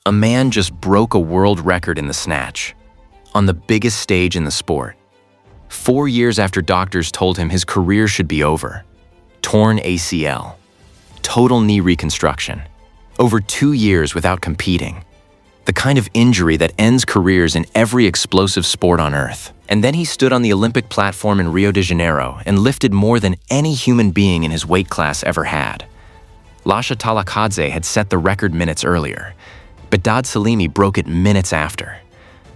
A man just broke a world record in the snatch, on the biggest stage in the sport. 4 years after doctors told him his career should be over. Torn ACL, total knee reconstruction, over 2 years without competing. The kind of injury that ends careers in every explosive sport on earth. And then he stood on the Olympic platform in Rio de Janeiro and lifted more than any human being in his weight class ever had. Lasha Talakhadze had set the record minutes earlier. Behdad Salimi broke it minutes after.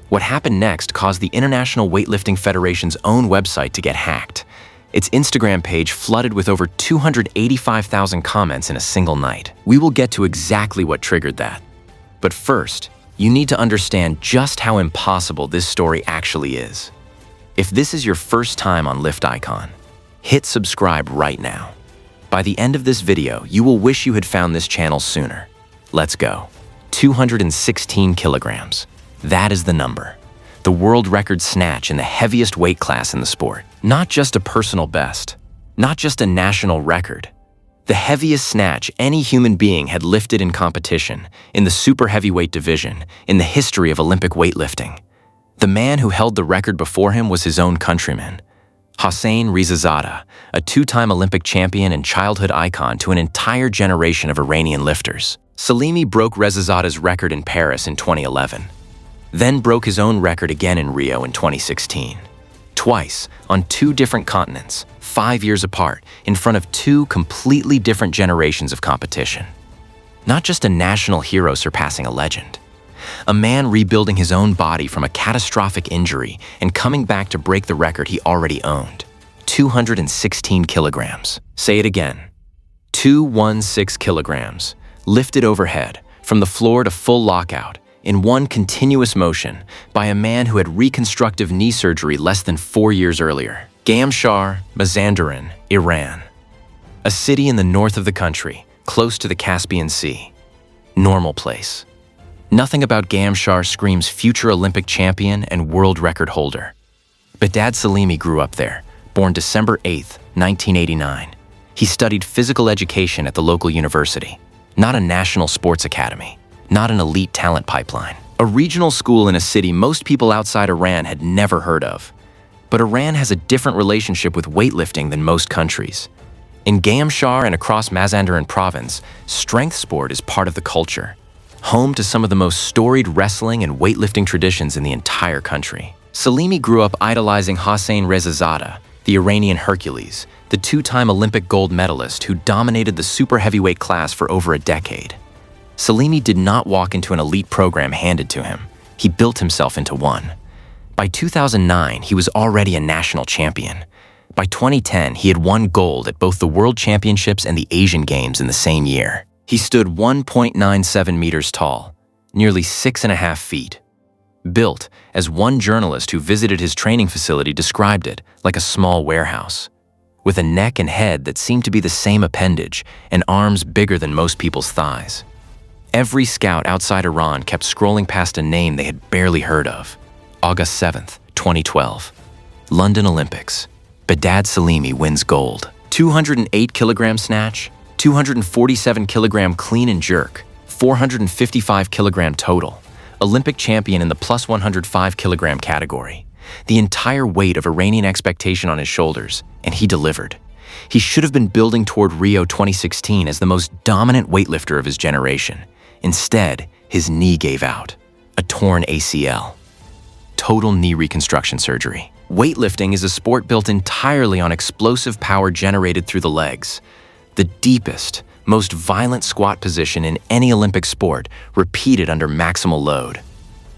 What happened next caused the International Weightlifting Federation's own website to get hacked. Its Instagram page flooded with over 285,000 comments in a single night. We will get to exactly what triggered that. But first, you need to understand just how impossible this story actually is. If this is your first time on Lift Icon, hit subscribe right now. By the end of this video, you will wish you had found this channel sooner. Let's go. 216 kilograms. That is the number. The world record snatch in the heaviest weight class in the sport. Not just a personal best, not just a national record. The heaviest snatch any human being had lifted in competition, in the super heavyweight division, in the history of Olympic weightlifting. The man who held the record before him was his own countryman, Hossein Rezazadeh, a 2-time Olympic champion and childhood icon to an entire generation of Iranian lifters. Salimi broke Rezazadeh's record in Paris in 2011, then broke his own record again in Rio in 2016. Twice, on 2 different continents, 5 years apart, in front of 2 completely different generations of competition. Not just a national hero surpassing a legend. A man rebuilding his own body from a catastrophic injury and coming back to break the record he already owned. 216 kilograms. Say it again. 216 kilograms. Lifted overhead, from the floor to full lockout, in one continuous motion, by a man who had reconstructive knee surgery less than 4 years earlier. Gamshar, Mazandaran, Iran. A city in the north of the country, close to the Caspian Sea. Normal place. Nothing about Gamshar screams future Olympic champion and world record holder. Behdad Salimi grew up there, born December 8, 1989. He studied physical education at the local university, not a national sports academy, not an elite talent pipeline. A regional school in a city most people outside Iran had never heard of. But Iran has a different relationship with weightlifting than most countries. In Gamshar and across Mazandaran province, strength sport is part of the culture, home to some of the most storied wrestling and weightlifting traditions in the entire country. Salimi grew up idolizing Hossein Rezazadeh, the Iranian Hercules, the 2-time Olympic gold medalist who dominated the super heavyweight class for over a decade. Salimi did not walk into an elite program handed to him. He built himself into one. By 2009, he was already a national champion. By 2010, he had won gold at both the World Championships and the Asian Games in the same year. He stood 1.97 meters tall, nearly 6.5 feet. Built, as one journalist who visited his training facility described it, like a small warehouse. With a neck and head that seemed to be the same appendage and arms bigger than most people's thighs. Every scout outside Iran kept scrolling past a name they had barely heard of. August 7th, 2012. London Olympics. Behdad Salimi wins gold. 208 kilogram snatch, 247 kilogram clean and jerk, 455 kilogram total. Olympic champion in the plus 105 kilogram category. The entire weight of Iranian expectation on his shoulders, and he delivered. He should have been building toward Rio 2016 as the most dominant weightlifter of his generation. Instead, his knee gave out. A torn ACL. Total knee reconstruction surgery. Weightlifting is a sport built entirely on explosive power generated through the legs. The deepest, most violent squat position in any Olympic sport, repeated under maximal load.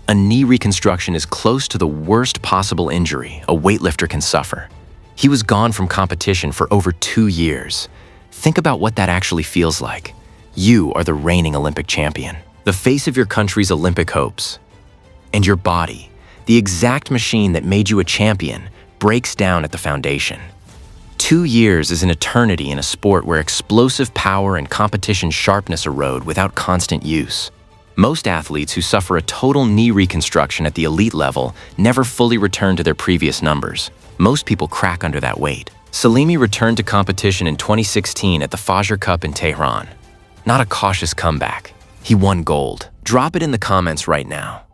A knee reconstruction is close to the worst possible injury a weightlifter can suffer. He was gone from competition for over 2 years. Think about what that actually feels like. You are the reigning Olympic champion, the face of your country's Olympic hopes. And your body, the exact machine that made you a champion, breaks down at the foundation. 2 years is an eternity in a sport where explosive power and competition sharpness erode without constant use. Most athletes who suffer a total knee reconstruction at the elite level never fully return to their previous numbers. Most people crack under that weight. Salimi returned to competition in 2016 at the Fajr Cup in Tehran. Not a cautious comeback. He won gold. Drop it in the comments right now.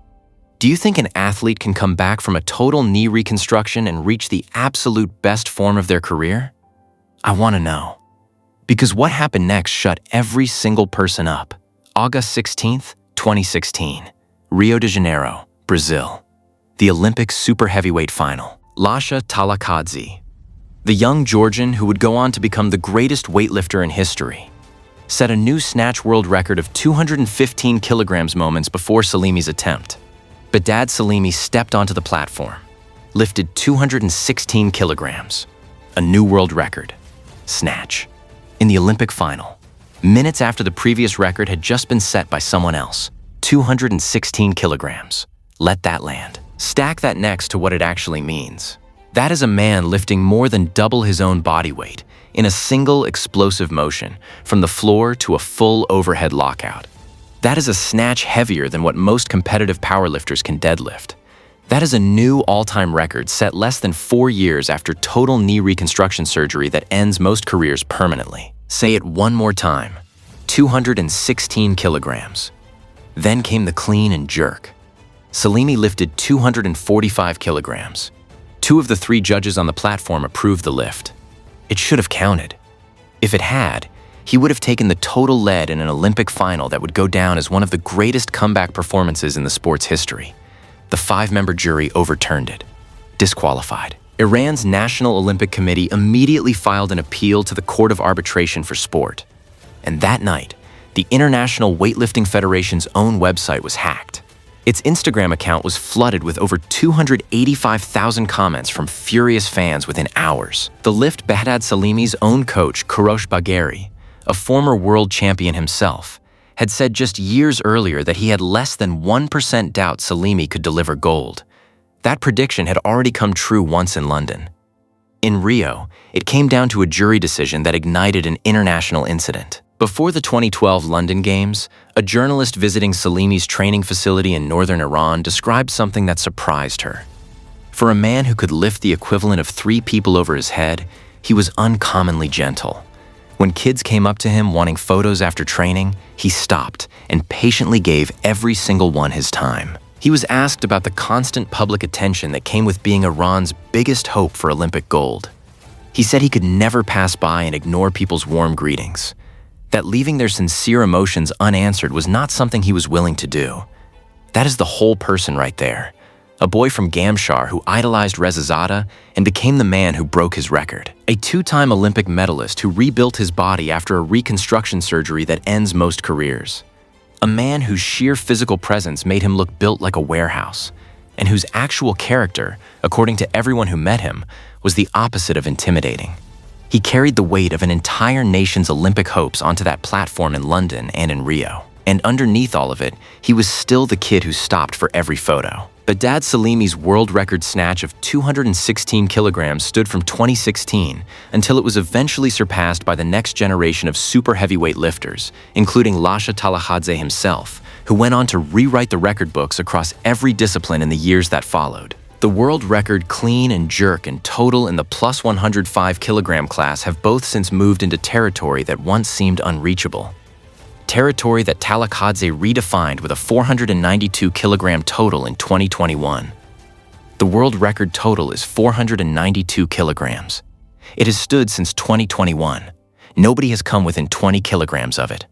Do you think an athlete can come back from a total knee reconstruction and reach the absolute best form of their career? I want to know. Because what happened next shut every single person up. August 16th, 2016, Rio de Janeiro, Brazil. The Olympic super heavyweight final. Lasha Talakhadze, the young Georgian who would go on to become the greatest weightlifter in history, set a new snatch world record of 215 kilograms moments before Salimi's attempt. Behdad Salimi stepped onto the platform, lifted 216 kilograms, a new world record, snatch, in the Olympic final, minutes after the previous record had just been set by someone else, 216 kilograms. Let that land. Stack that next to what it actually means. That is a man lifting more than double his own body weight in a single explosive motion from the floor to a full overhead lockout. That is a snatch heavier than what most competitive powerlifters can deadlift. That is a new all-time record set less than 4 years after total knee reconstruction surgery that ends most careers permanently. Say it one more time, 216 kilograms. Then came the clean and jerk. Salimi lifted 245 kilograms. 2 of the 3 judges on the platform approved the lift. It should have counted. If it had, he would have taken the total lead in an Olympic final that would go down as one of the greatest comeback performances in the sport's history. The 5-member jury overturned it. Disqualified. Iran's National Olympic Committee immediately filed an appeal to the Court of Arbitration for Sport. And that night, the International Weightlifting Federation's own website was hacked. Its Instagram account was flooded with over 285,000 comments from furious fans within hours. The lift Behdad Salimi's own coach, Kourosh Bagheri, a former world champion himself, had said just years earlier that he had less than 1% doubt Salimi could deliver gold. That prediction had already come true once in London. In Rio, it came down to a jury decision that ignited an international incident. Before the 2012 London Games, a journalist visiting Salimi's training facility in northern Iran described something that surprised her. For a man who could lift the equivalent of 3 people over his head, he was uncommonly gentle. When kids came up to him wanting photos after training, he stopped and patiently gave every single one his time. He was asked about the constant public attention that came with being Iran's biggest hope for Olympic gold. He said he could never pass by and ignore people's warm greetings. That leaving their sincere emotions unanswered was not something he was willing to do. That is the whole person right there. A boy from Gamshar who idolized Rezazada and became the man who broke his record. A 2-time Olympic medalist who rebuilt his body after a reconstruction surgery that ends most careers. A man whose sheer physical presence made him look built like a warehouse, and whose actual character, according to everyone who met him, was the opposite of intimidating. He carried the weight of an entire nation's Olympic hopes onto that platform in London and in Rio. And underneath all of it, he was still the kid who stopped for every photo. Behdad Salimi's world record snatch of 216 kilograms stood from 2016 until it was eventually surpassed by the next generation of super heavyweight lifters, including Lasha Talakhadze himself, who went on to rewrite the record books across every discipline in the years that followed. The world record clean and jerk and total in the plus 105 kilogram class have both since moved into territory that once seemed unreachable. Territory that Talakhadze redefined with a 492 kilogram total in 2021. The world record total is 492 kilograms. It has stood since 2021. Nobody has come within 20 kilograms of it.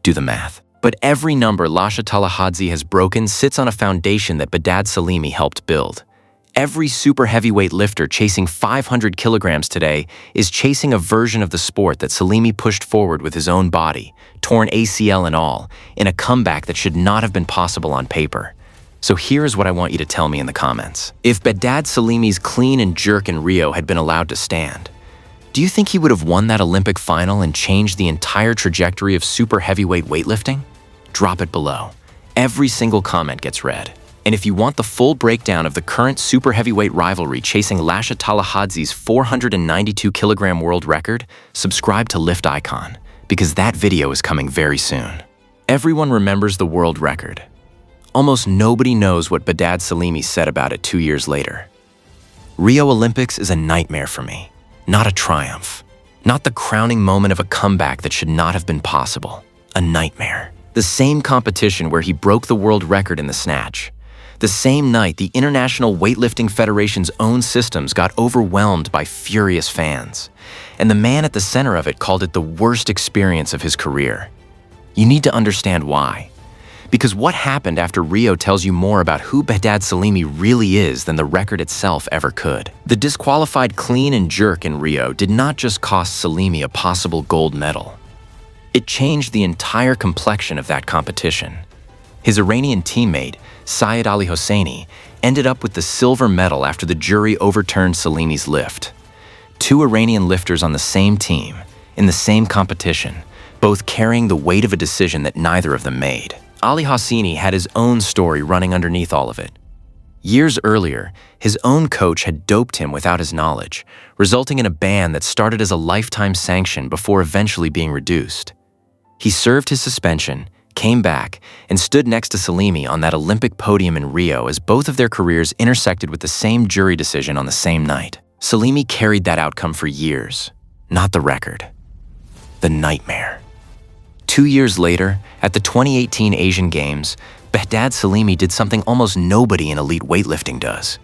Do the math. But every number Lasha Talakhadze has broken sits on a foundation that Behdad Salimi helped build. Every super heavyweight lifter chasing 500 kilograms today is chasing a version of the sport that Salimi pushed forward with his own body, torn ACL and all, in a comeback that should not have been possible on paper. So here's what I want you to tell me in the comments. If Behdad Salimi's clean and jerk in Rio had been allowed to stand, do you think he would have won that Olympic final and changed the entire trajectory of super heavyweight weightlifting? Drop it below. Every single comment gets read. And if you want the full breakdown of the current super heavyweight rivalry chasing Lasha Talakhadze's 492 kilogram world record, subscribe to Lift Icon, because that video is coming very soon. Everyone remembers the world record. Almost nobody knows what Behdad Salimi said about it 2 years later. Rio Olympics is a nightmare for me, not a triumph. Not the crowning moment of a comeback that should not have been possible. A nightmare. The same competition where he broke the world record in the snatch. The same night, the International Weightlifting Federation's own systems got overwhelmed by furious fans. And the man at the center of it called it the worst experience of his career. You need to understand why. Because what happened after Rio tells you more about who Behdad Salimi really is than the record itself ever could. The disqualified clean and jerk in Rio did not just cost Salimi a possible gold medal. It changed the entire complexion of that competition. His Iranian teammate, Syed Ali Hosseini, ended up with the silver medal after the jury overturned Salimi's lift. Two Iranian lifters on the same team, in the same competition, both carrying the weight of a decision that neither of them made. Ali Hosseini had his own story running underneath all of it. Years earlier, his own coach had doped him without his knowledge, resulting in a ban that started as a lifetime sanction before eventually being reduced. He served his suspension, came back, and stood next to Salimi on that Olympic podium in Rio as both of their careers intersected with the same jury decision on the same night. Salimi carried that outcome for years, not the record. The nightmare. 2 years later, at the 2018 Asian Games, Behdad Salimi did something almost nobody in elite weightlifting does.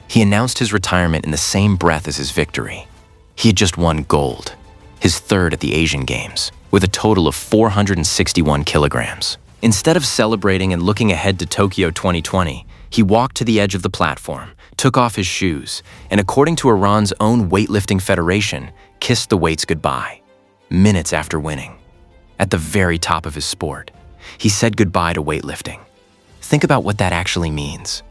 He announced his retirement in the same breath as his victory. He had just won gold, his third at the Asian Games, with a total of 461 kilograms. Instead of celebrating and looking ahead to Tokyo 2020, he walked to the edge of the platform, took off his shoes, and according to Iran's own weightlifting federation, kissed the weights goodbye, minutes after winning. At the very top of his sport, he said goodbye to weightlifting. Think about what that actually means.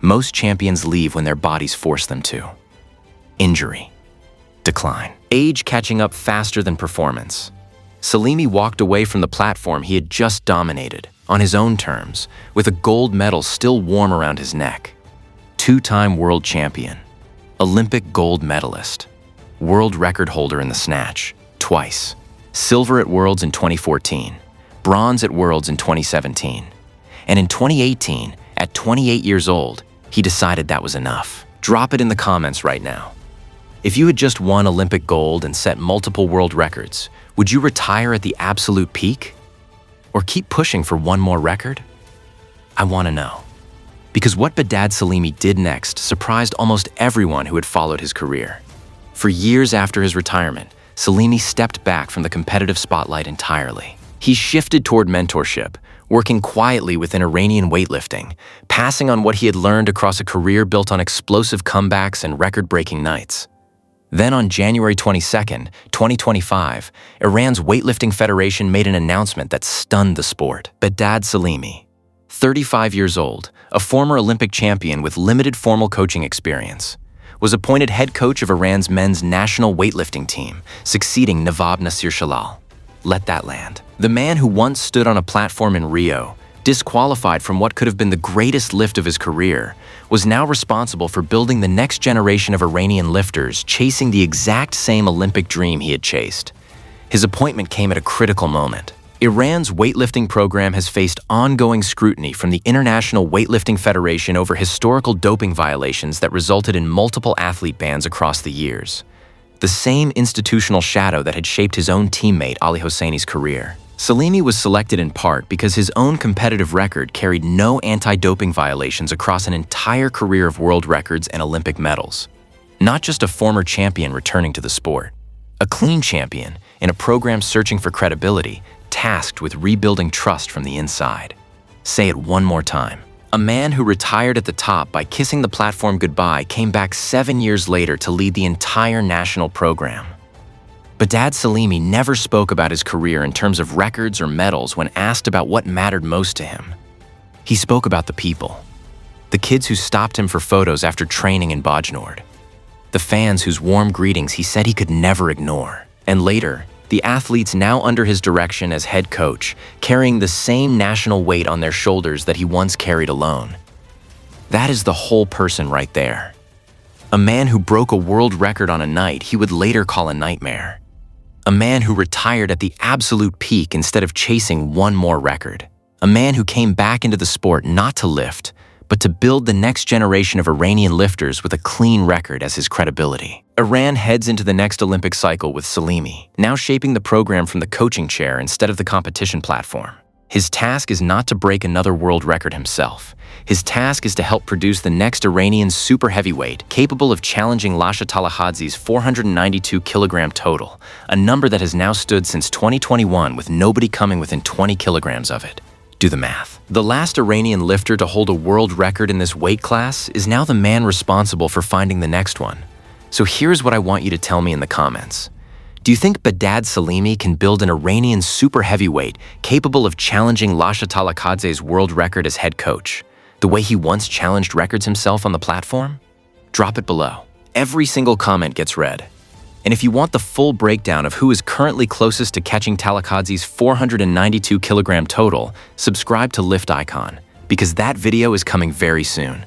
Most champions leave when their bodies force them to. Injury. Decline. Age catching up faster than performance. Salimi walked away from the platform he had just dominated, on his own terms, with a gold medal still warm around his neck. Two-time world champion. Olympic gold medalist. World record holder in the snatch, twice. Silver at Worlds in 2014. Bronze at Worlds in 2017. And in 2018, at 28 years old, he decided that was enough. Drop it in the comments right now. If you had just won Olympic gold and set multiple world records, would you retire at the absolute peak? Or keep pushing for one more record? I want to know. Because what Behdad Salimi did next surprised almost everyone who had followed his career. For years after his retirement, Salimi stepped back from the competitive spotlight entirely. He shifted toward mentorship, working quietly within Iranian weightlifting, passing on what he had learned across a career built on explosive comebacks and record-breaking nights. Then on January 22, 2025, Iran's weightlifting federation made an announcement that stunned the sport. Behdad Salimi, 35 years old, a former Olympic champion with limited formal coaching experience, was appointed head coach of Iran's men's national weightlifting team, succeeding Navab Nasir Shalal. Let that land. The man who once stood on a platform in Rio, disqualified from what could have been the greatest lift of his career, was now responsible for building the next generation of Iranian lifters chasing the exact same Olympic dream he had chased. His appointment came at a critical moment. Iran's weightlifting program has faced ongoing scrutiny from the International Weightlifting Federation over historical doping violations that resulted in multiple athlete bans across the years. The same institutional shadow that had shaped his own teammate Ali Hosseini's career. Salimi was selected in part because his own competitive record carried no anti-doping violations across an entire career of world records and Olympic medals. Not just a former champion returning to the sport. A clean champion in a program searching for credibility, tasked with rebuilding trust from the inside. Say it one more time. A man who retired at the top by kissing the platform goodbye came back 7 years later to lead the entire national program. Behdad Salimi never spoke about his career in terms of records or medals when asked about what mattered most to him. He spoke about the people. The kids who stopped him for photos after training in Bajnord. The fans whose warm greetings he said he could never ignore. And later, the athletes now under his direction as head coach, carrying the same national weight on their shoulders that he once carried alone. That is the whole person right there. A man who broke a world record on a night he would later call a nightmare. A man who retired at the absolute peak instead of chasing one more record. A man who came back into the sport not to lift, but to build the next generation of Iranian lifters with a clean record as his credibility. Iran heads into the next Olympic cycle with Salimi, now shaping the program from the coaching chair instead of the competition platform. His task is not to break another world record himself. His task is to help produce the next Iranian super heavyweight capable of challenging Lasha Talakhadze's 492 kilogram total, a number that has now stood since 2021 with nobody coming within 20 kilograms of it. Do the math. The last Iranian lifter to hold a world record in this weight class is now the man responsible for finding the next one. So here's what I want you to tell me in the comments. Do you think Behdad Salimi can build an Iranian super heavyweight capable of challenging Lasha Talakhadze's world record as head coach, the way he once challenged records himself on the platform? Drop it below. Every single comment gets read. And if you want the full breakdown of who is currently closest to catching Talakhadze's 492 kilogram total, subscribe to Lift Icon, because that video is coming very soon.